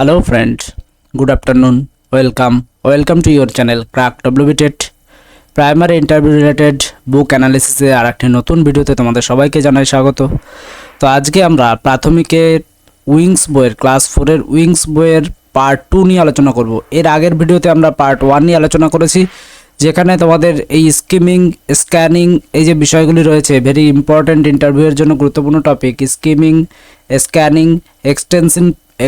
Hello friends, good afternoon, welcome to your channel Crack WBTET primary interview related book অ্যানালিসিসে আরেকটি নতুন ভিডিওতে তোমাদের সবাইকে জানাই স্বাগত। তো আজকে আমরা প্রাথমিকের উইংস বইয়ের ক্লাস 4 এর উইংস বইয়ের পার্ট 2 নিয়ে আলোচনা করব। এর আগের ভিডিওতে আমরা পার্ট 1 নিয়ে আলোচনা করেছি, যেখানে তোমাদের এই স্কিমিং স্ক্যানিং এই যে বিষয়গুলি রয়েছে ভেরি ইম্পর্ট্যান্ট ইন্টারভিউয়ের জন্য গুরুত্বপূর্ণ topic. Skimming, scanning,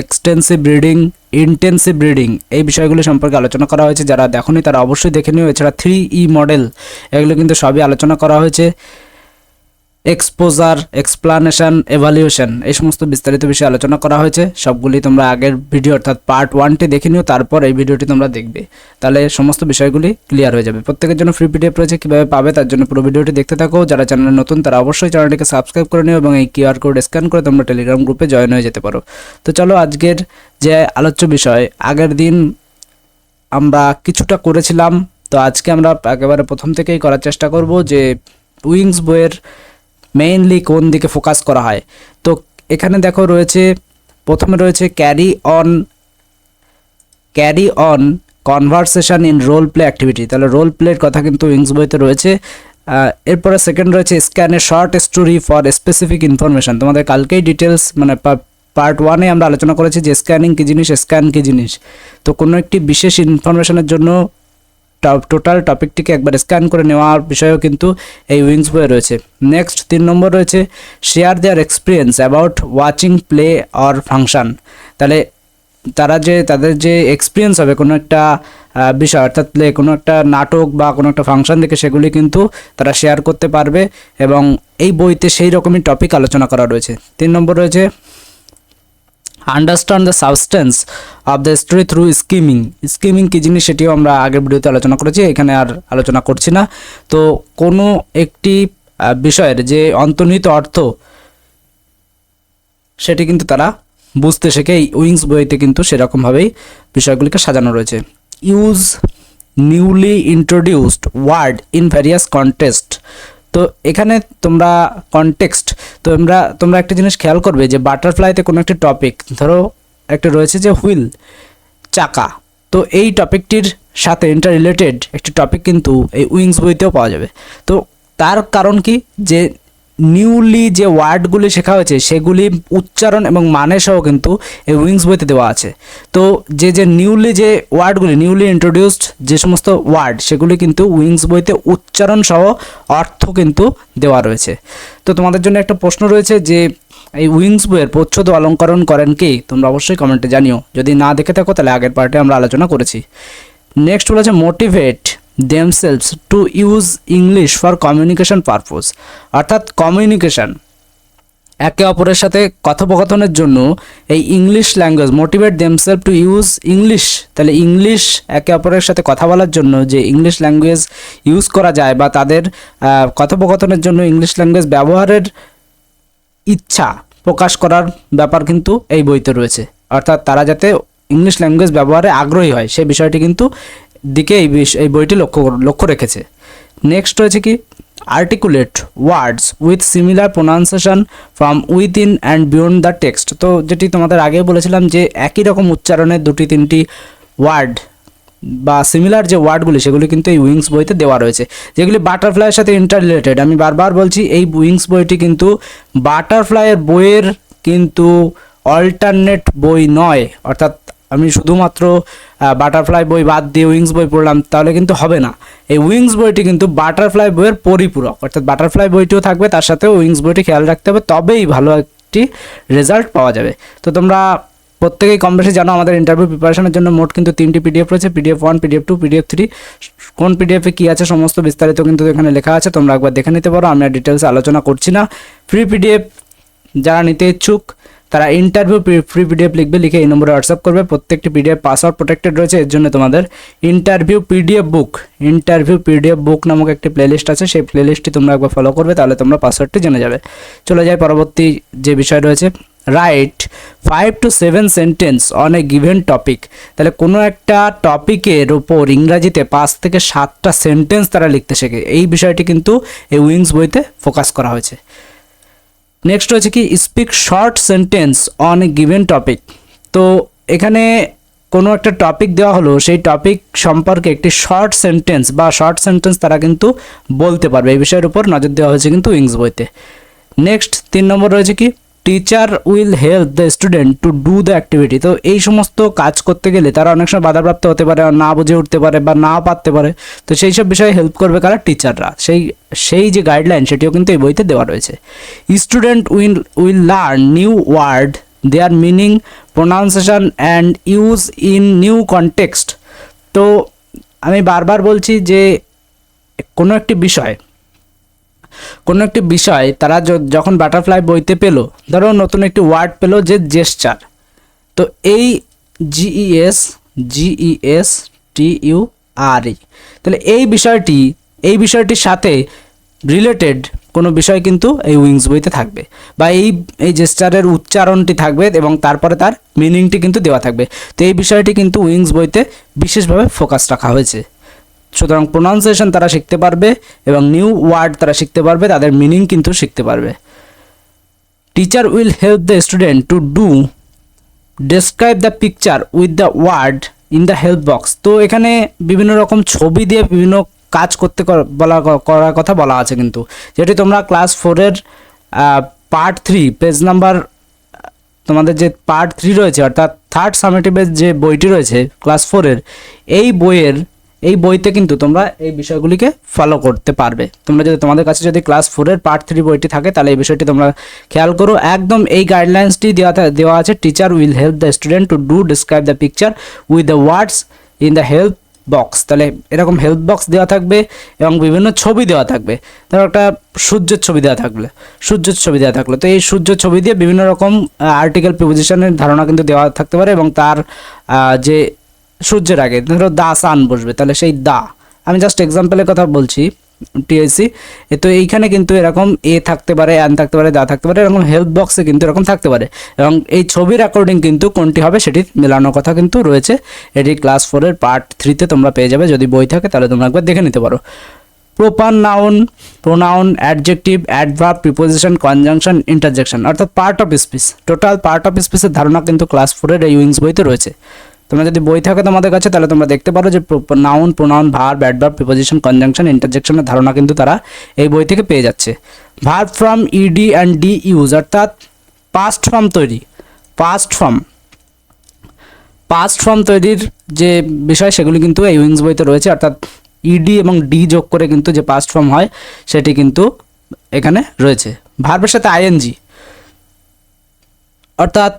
extensive reading, intensive reading এই বিষয়গুলি সম্পর্কে আলোচনা করা হয়েছে। যারা দেখোনি তারা অবশ্যই দেখে নিও। এছাড়া 3E মডেল এগুলো কিন্তু সবই আলোচনা করা হয়েছে। এক্সপোজার, এক্সপ্লানেশন, এভালুয়েশন এই সমস্ত বিস্তারিত বিষয়ে আলোচনা করা হয়েছে। সবগুলি তোমরা আগের ভিডিও অর্থাৎ পার্ট 1টি দেখে নিও, তারপর এই ভিডিওটি তোমরা দেখবে, তাহলে সমস্ত বিষয়গুলি ক্লিয়ার হয়ে যাবে। প্রত্যেকের জন্য ফ্রি পিডিএফ রয়েছে, কীভাবে পাবে তার জন্য পুরো ভিডিওটি দেখতে থাকো। যারা চ্যানেলে নতুন তারা অবশ্যই চ্যানেলটিকে সাবস্ক্রাইব করে নিও এবং এই কিউআর কোড স্ক্যান করে তোমরা টেলিগ্রাম গ্রুপে জয়েন হয়ে যেতে পারো। তো চলো, আজকের যে আলোচ্য বিষয়, আগের দিন আমরা কিছুটা করেছিলাম, তো আজকে আমরা একেবারে প্রথম থেকেই করার চেষ্টা করব যে উইংস বইয়ের মেইনলি কোন দিকে ফোকাস করা হয়। তো এখানে দেখো রয়েছে, প্রথমে রয়েছে carry on conversation in role play activity, তাহলে রোল প্লের কথা কিন্তু উইংস বইতে রয়েছে। এরপরে সেকেন্ড রয়েছে scan a short story for specific information. তোমাদের কালকেই ডিটেলস মানে পার্ট 1-এ আমরা আলোচনা করেছি যে স্ক্যানিং কী জিনিস, স্ক্যান কী জিনিস। তো কোনো একটি বিশেষ ইনফরমেশনের জন্য টোটাল টপিকটিকে একবার স্ক্যান করে নেওয়ার বিষয়েও কিন্তু এই উইংস বইয়ে রয়েছে। নেক্সট 3 নম্বর রয়েছে share there experience about watching play or function, তাহলে তাদের যে এক্সপিরিয়েন্স হবে কোনো একটা বিষয় অর্থাৎ প্লে, কোনো একটা নাটক বা কোনো একটা ফাংশন দেখে, সেগুলি কিন্তু তারা শেয়ার করতে পারবে এবং এই বইতে সেই রকমই টপিক আলোচনা করা রয়েছে। 3 নম্বর রয়েছে understand the substance of the story through skimming কী জিনিস সেটিও আমরা আগের ভিডিওতে আলোচনা করেছি, এখানে আর আলোচনা করছি না। তো কোনো একটি বিষয়ের যে অন্তর্নিহিত অর্থ সেটি কিন্তু তারা বুঝতে শেখে। এই উইংস বইতে কিন্তু সেরকমভাবেই বিষয়গুলিকে সাজানো রয়েছে। Use newly introduced word in various context, তো এখানে তোমরা কনটেক্সট, তো তোমরা একটা জিনিস খেয়াল করবে যে বাটারফ্লাইতে কোনো একটি টপিক, ধরো একটা রয়েছে যে হুইল, চাকা, তো এই টপিকটির সাথে ইন্টার রিলেটেড একটি টপিক কিন্তু এই উইংস বইতেও পাওয়া যাবে। তো তার কারণ কি, যে নিউলি যে ওয়ার্ডগুলি শেখা হয়েছে সেগুলি উচ্চারণ এবং মানে সহ কিন্তু এই উইংস বইতে দেওয়া আছে। তো যে নিউলি যে ওয়ার্ডগুলি, নিউলি ইন্ট্রোডিউসড যে সমস্ত ওয়ার্ড, সেগুলি কিন্তু উইংস বইতে উচ্চারণ সহ অর্থ কিন্তু দেওয়া রয়েছে। তো তোমাদের জন্য একটা প্রশ্ন রয়েছে যে এই উইংস বইয়ের প্রচ্ছদ অলঙ্করণ করেন কি, তোমরা অবশ্যই কমেন্টে জানিও। যদি না দেখে থাকো তাহলে আগের পার্টে আমরা আলোচনা করেছি। নেক্সট বলেছে motivate themselves to use English for communication purpose, অর্থাৎ কমিউনিকেশন, একে অপরের সাথে কথোপকথনের জন্য এই English language, motivate themselves to use English, তাহলে ইংলিশ একে অপরের সাথে কথা বলার জন্য যে ইংলিশ ল্যাঙ্গুয়েজ ইউজ করা যায় বা তাদের কথোপকথনের জন্য ইংলিশ ল্যাঙ্গুয়েজ ব্যবহারের ইচ্ছা প্রকাশ করার ব্যাপার কিন্তু এই বইতে রয়েছে, অর্থাৎ তারা যাতে ইংলিশ ল্যাঙ্গুয়েজ ব্যবহারে আগ্রহী হয় সেই বিষয়টি কিন্তু দিকে এই বইটি লক্ষ্য রেখেছে। নেক্সট রয়েছে কি articulate words with similar pronunciation from within and beyond the text, তো যেটি তোমাদের আগে বলেছিলাম যে একই রকম উচ্চারণের 2-3টি ওয়ার্ড বা সিমিলার যে ওয়ার্ডগুলি সেগুলি কিন্তু এই উইংস বইতে দেওয়া রয়েছে, যেগুলি বাটারফ্লাইয়ের সাথে ইন্টার রিলেটেড। আমি বারবার বলছি এই উইংস বইটি কিন্তু বাটারফ্লাইয়ের বইয়ের কিন্তু অল্টারনেট বই নয়, অর্থাৎ আমি শুধুমাত্র বাটারফ্লাই বই বাদ দিয়ে উইংস বই পড়লাম তাহলে কিন্তু হবে না। এই উইংস বইটি কিন্তু বাটারফ্লাই বইয়ের পরিপূরক, অর্থাৎ বাটারফ্লাই বইটিও থাকবে, তার সাথেও উইংস বইটি খেয়াল রাখতে হবে, তবেই ভালো একটি রেজাল্ট পাওয়া যাবে। তো তোমরা প্রত্যেকেই কম বেশি জানো আমাদের ইন্টারভিউ প্রিপারেশনের জন্য মোট কিন্তু 3টি পিডিএফ রয়েছে, PDF 1, PDF 2, PDF 3। কোন পিডিএফে কী আছে সমস্ত বিস্তারিত কিন্তু এখানে লেখা আছে, তোমরা একবার দেখে নিতে পারো, আমি আর ডিটেলসে আলোচনা করছি না। ফ্রি পিডিএফ যারা নিতে ইচ্ছুক তারা ইন্টারভিউ ফ্রি পিডিএফ লিখবে, লিখে এই নম্বরে হোয়াটসঅ্যাপ করবে। প্রত্যেকটি পিডিএফ পাসওয়ার্ড প্রোটেক্টেড রয়েছে, এর জন্য তোমাদের ইন্টারভিউ পিডিএফ বুক নামক একটি প্লেলিস্ট আছে, সেই প্লেলিস্টটি তোমরা একবার ফলো করবে, তাহলে তোমরা পাসওয়ার্ডটি জেনে যাবে। চলে যাই পরবর্তী যে বিষয় রয়েছে, right 5 to 7 sentence on a given topic, তাহলে কোনো একটা টপিকের ওপর ইংরাজিতে 5 থেকে 7টা সেন্টেন্স তারা লিখতে শেখে, এই বিষয়টি কিন্তু এই উইংস বইতে ফোকাস করা হয়েছে। নেক্সট হচ্ছে কি speak short sentence on a given topic, তো এখানে কোনো একটা টপিক দেওয়া হলো, সেই টপিক সম্পর্কে একটি শর্ট সেন্টেন্স বা শর্ট সেন্টেন্স তারা কিন্তু বলতে পারবে, এই বিষয়ের উপর নজর দেওয়া হয়েছে কিন্তু উইংস বইতে। নেক্সট 3 নম্বর রয়েছে কি, teacher will help the student to do the activity. তো এই সমস্ত কাজ করতে গেলে তারা অনেক সময় বাধাপ্রাপ্ত হতে পারে, না বুঝে উঠতে পারে বা না পারতে পারে, তো সেই সব বিষয়ে হেল্প করবে কারা, টিচাররা। সেই যে গাইডলাইন সেটিও কিন্তু এই বইতে দেওয়া রয়েছে। Student will learn new word, their meaning, pronunciation and use in new context. তো আমি বারবার বলছি যে কোনো একটি বিষয় তারা যখন বাটারফ্লাই বইতে পেলো, ধরো নতুন একটি ওয়ার্ড পেলো যে জেস্চার, তো এই GESTURE, তাহলে এই বিষয়টির সাথে রিলেটেড কোনো বিষয় কিন্তু এই উইংস বইতে থাকবে, বা এই জেস্চারের উচ্চারণটি থাকবে এবং তারপরে তার মিনিংটি কিন্তু দেওয়া থাকবে। তো এই বিষয়টি কিন্তু উইংস বইতে বিশেষভাবে ফোকাস রাখা হয়েছে। সুতরাং প্রোনাউন্সিয়েশন তারা শিখতে পারবে এবং নিউ ওয়ার্ড তারা শিখতে পারবে, তাদের মিনিং কিন্তু শিখতে পারবে। Teacher will help the student to describe the picture with the word in the help box. তো এখানে বিভিন্ন রকম ছবি দিয়ে বিভিন্ন কাজ করতে করার কথা বলা আছে কিন্তু, যেটি তোমরা ক্লাস 4-এর পার্ট 3 পেজ নাম্বার, তোমাদের যে পার্ট 3 রয়েছে অর্থাৎ থার্ড সামেটিভের যে বইটি রয়েছে ক্লাস 4-এর, এই বইতে কিন্তু তোমরা এই বিষয়গুলিকে ফলো করতে পারবে। তোমাদের কাছে যদি ক্লাস 4-এর পার্ট 3 বইটি থাকে তাহলে এই বিষয়টি তোমরা খেয়াল করো, একদম এই গাইডলাইন্সটি দেওয়া আছে। Teacher will help the student to describe the picture with the words in the help box. তাহলে এরকম হেল্প বক্স দেওয়া থাকবে এবং বিভিন্ন ছবি দেওয়া থাকবে। ধরো একটা সূর্যের ছবি দেওয়া থাকলে তো এই সূর্যের ছবি দিয়ে বিভিন্ন রকম আর্টিকেল প্রিপোজিশনের ধারণা কিন্তু দেওয়া থাকতে পারে, এবং তার যে সূর্যের আগে ধরো দা সান বসবে, তাহলে সেই দা, আমি জাস্ট এক্সাম্পলের কথা বলছি, TIC। তো এইখানে কিন্তু এরকম এ থাকতে পারে, অ্যান থাকতে পারে, দা থাকতে পারে, এরকম হেল্প বক্সে কিন্তু এরকম থাকতে পারে, এবং এই ছবির অ্যাকর্ডিং কিন্তু কোনটি হবে সেটির মেলানোর কথা কিন্তু রয়েছে। এটি ক্লাস 4-এর পার্ট 3-তে তোমরা পেয়ে যাবে, যদি বই থাকে তাহলে তোমরা একবার দেখে নিতে পারো। Proper noun, pronoun, adjective, adverb, preposition, conjunction, interjection, অর্থাৎ part of speech, total part of স্পিচের ধারণা কিন্তু ক্লাস 4-এর এই উইংস বইতে রয়েছে। তোমরা যদি বই থাকে তোমাদের কাছে তাহলে তোমরা দেখতে পারো যে noun, pronoun, verb, adverb, preposition, conjunction, ইন্টারজেকশনের ধারণা কিন্তু তারা এই বই থেকে পেয়ে যাচ্ছে। Verb from ED and DE use, অর্থাৎ পাস্ট ফর্ম তৈরির যে বিষয় সেগুলি কিন্তু এই উইংস বইতে রয়েছে, অর্থাৎ ED এবং D যোগ করে কিন্তু যে পাস্ট ফর্ম হয় সেটি কিন্তু এখানে রয়েছে। ভার্বের সাথে ING, অর্থাৎ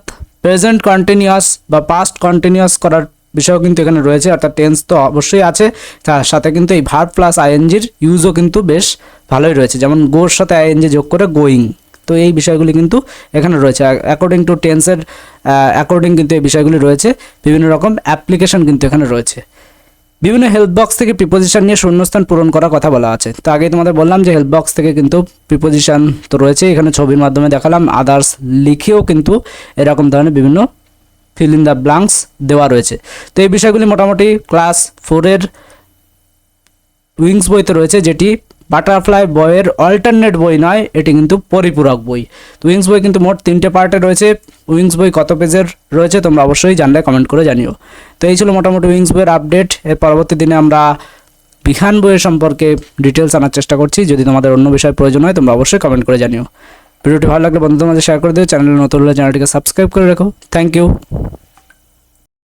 প্রেজেন্ট কন্টিনিউয়াস বা পাস্ট কন্টিনিউয়াস করার বিষয়ও কিন্তু এখানে রয়েছে, অর্থাৎ টেন্স তো অবশ্যই আছে, তার সাথে কিন্তু এই ভার্ব প্লাস INGর ইউজও কিন্তু বেশ ভালোই রয়েছে, যেমন গোর সাথে ING যোগ করে গোয়িং। তো এই বিষয়গুলি কিন্তু এখানে রয়েছে, অ্যাকর্ডিং টু টেন্সের অ্যাকর্ডিং কিন্তু এই বিষয়গুলি রয়েছে। বিভিন্ন রকম অ্যাপ্লিকেশন কিন্তু এখানে রয়েছে। বিভিন্ন হেল্প বক্স থেকে প্রিপোজিশন নিয়ে শূন্যস্থান পূরণ করার কথা বলা আছে। তো আগেই তোমাদের বললাম যে হেল্প বক্স থেকে কিন্তু প্রিপোজিশন তো রয়েছে, এখানে ছবির মাধ্যমে দেখালাম, আদার্স লিখেও কিন্তু এরকম ধরনের বিভিন্ন ফিল ইন দ্য ব্ল্যাঙ্কস দেওয়া রয়েছে। তো এই বিষয়গুলি মোটামুটি ক্লাস 4-এর উইংস বইতে রয়েছে, যেটি বাটারফ্লাই বইয়ের অল্টারনেট বই নয়, এটি কিন্তু পরিপূরক বই। তো উইংস বই কিন্তু মোট 3টে পার্টে রয়েছে। উইংস বই কত পেজের রয়েছে তোমরা অবশ্যই জানলে কমেন্ট করে জানিও। তো এই ছিল মোটামুটি উইংস বইয়ের আপডেট। এর পরবর্তী দিনে আমরা বিখান বইয়ের সম্পর্কে ডিটেলস আনার চেষ্টা করছি। যদি তোমাদের অন্য বিষয় প্রয়োজন হয় তোমরা অবশ্যই কমেন্ট করে জানিও। ভিডিওটি ভালো লাগলে বন্ধুদের মাঝে শেয়ার করে দিও। চ্যানেলে নতুন হলে চ্যানেলটিকে সাবস্ক্রাইব করে রাখো। Thank you.